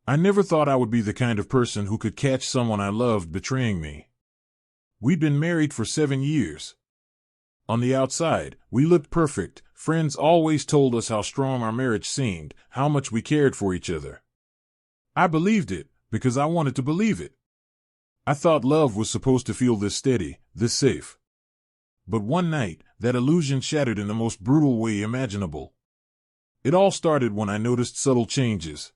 I never thought I would be the kind of person who could catch someone I loved betraying me. We'd been married for 7 years. On the outside, we looked perfect. Friends always told us how strong our marriage seemed, how much we cared for each other. I believed it, because I wanted to believe it. I thought love was supposed to feel this steady, this safe. But one night, that illusion shattered in the most brutal way imaginable. It all started when I noticed subtle changes.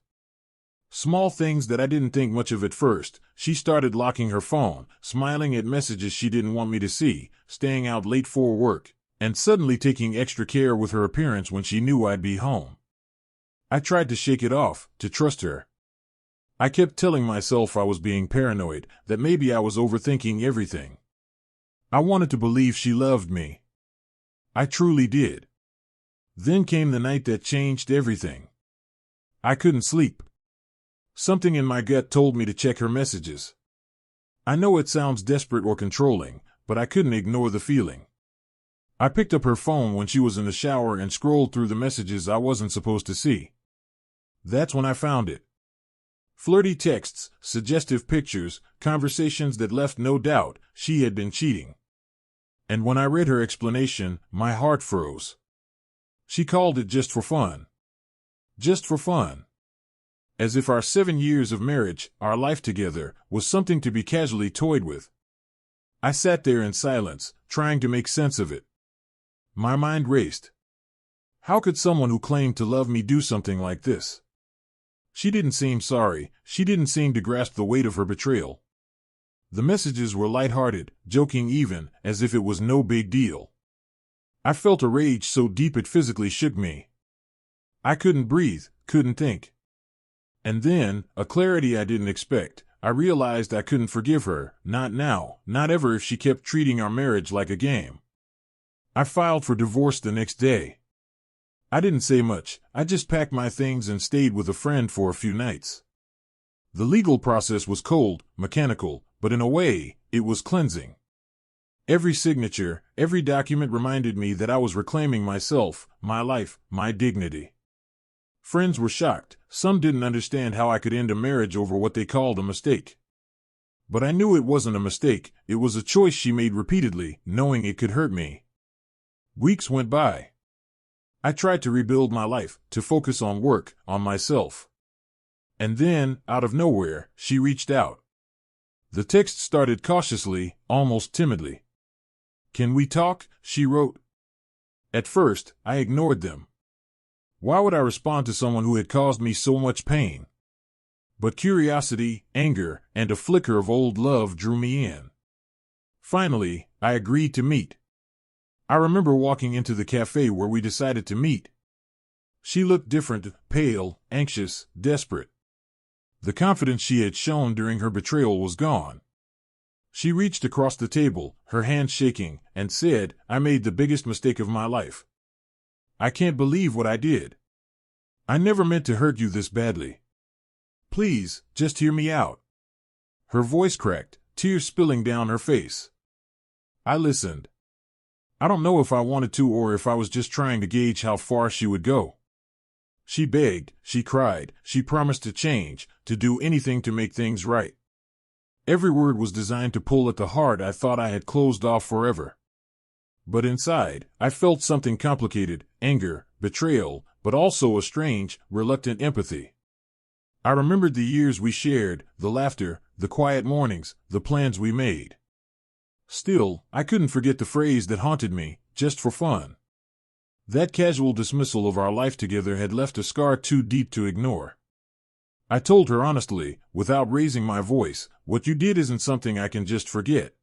Small things that I didn't think much of at first. She started locking her phone, smiling at messages she didn't want me to see, staying out late for work, and suddenly taking extra care with her appearance when she knew I'd be home. I tried to shake it off, to trust her. I kept telling myself I was being paranoid, that maybe I was overthinking everything. I wanted to believe she loved me. I truly did. Then came the night that changed everything. I couldn't sleep. Something in my gut told me to check her messages. I know it sounds desperate or controlling, but I couldn't ignore the feeling. I picked up her phone when she was in the shower and scrolled through the messages I wasn't supposed to see. That's when I found it. Flirty texts, suggestive pictures, conversations that left no doubt she had been cheating. And when I read her explanation, my heart froze. She called it just for fun. Just for fun. As if our 7 years of marriage, our life together, was something to be casually toyed with. I sat there in silence, trying to make sense of it. My mind raced. How could someone who claimed to love me do something like this? She didn't seem sorry. She didn't seem to grasp the weight of her betrayal. The messages were lighthearted, joking even, as if it was no big deal. I felt a rage so deep it physically shook me. I couldn't breathe, couldn't think. And then, a clarity I didn't expect. I realized I couldn't forgive her, not now, not ever if she kept treating our marriage like a game. I filed for divorce the next day. I didn't say much. I just packed my things and stayed with a friend for a few nights. The legal process was cold, mechanical, but in a way, it was cleansing. Every signature, every document reminded me that I was reclaiming myself, my life, my dignity. Friends were shocked. Some didn't understand how I could end a marriage over what they called a mistake. But I knew it wasn't a mistake. It was a choice she made repeatedly, knowing it could hurt me. Weeks went by. I tried to rebuild my life, to focus on work, on myself. And then, out of nowhere, she reached out. The text started cautiously, almost timidly. "Can we talk?" she wrote. At first, I ignored them. Why would I respond to someone who had caused me so much pain? But curiosity, anger, and a flicker of old love drew me in. Finally, I agreed to meet. I remember walking into the cafe where we decided to meet. She looked different, pale, anxious, desperate. The confidence she had shown during her betrayal was gone. She reached across the table, her hand shaking, and said, "I made the biggest mistake of my life. I can't believe what I did. I never meant to hurt you this badly. Please, just hear me out." Her voice cracked, tears spilling down her face. I listened. I don't know if I wanted to or if I was just trying to gauge how far she would go. She begged, she cried, she promised to change, to do anything to make things right. Every word was designed to pull at the heart I thought I had closed off forever. But inside, I felt something complicated, anger, betrayal, but also a strange, reluctant empathy. I remembered the years we shared, the laughter, the quiet mornings, the plans we made. Still, I couldn't forget the phrase that haunted me, "just for fun." That casual dismissal of our life together had left a scar too deep to ignore. I told her honestly, without raising my voice, "What you did isn't something I can just forget.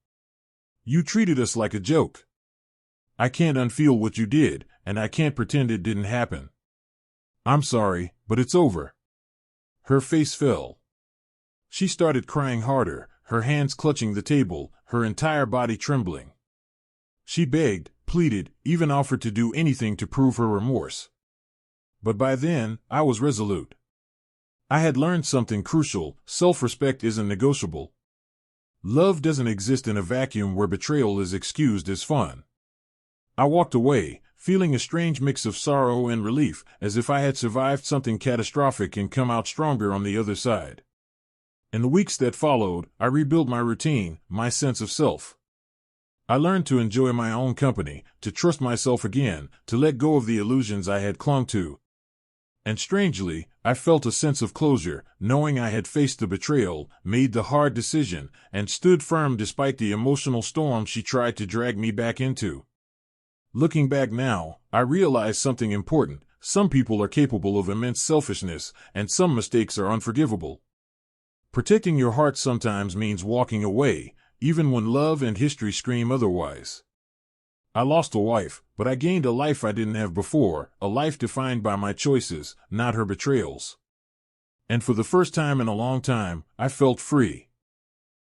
You treated us like a joke. I can't unfeel what you did, and I can't pretend it didn't happen. I'm sorry, but it's over." Her face fell. She started crying harder, her hands clutching the table, her entire body trembling. She begged, pleaded, even offered to do anything to prove her remorse. But by then, I was resolute. I had learned something crucial: self-respect isn't negotiable. Love doesn't exist in a vacuum where betrayal is excused as fun. I walked away, feeling a strange mix of sorrow and relief, as if I had survived something catastrophic and come out stronger on the other side. In the weeks that followed, I rebuilt my routine, my sense of self. I learned to enjoy my own company, to trust myself again, to let go of the illusions I had clung to. And strangely, I felt a sense of closure, knowing I had faced the betrayal, made the hard decision, and stood firm despite the emotional storm she tried to drag me back into. Looking back now, I realize something important. Some people are capable of immense selfishness, and some mistakes are unforgivable. Protecting your heart sometimes means walking away, even when love and history scream otherwise. I lost a wife, but I gained a life I didn't have before, a life defined by my choices, not her betrayals. And for the first time in a long time, I felt free.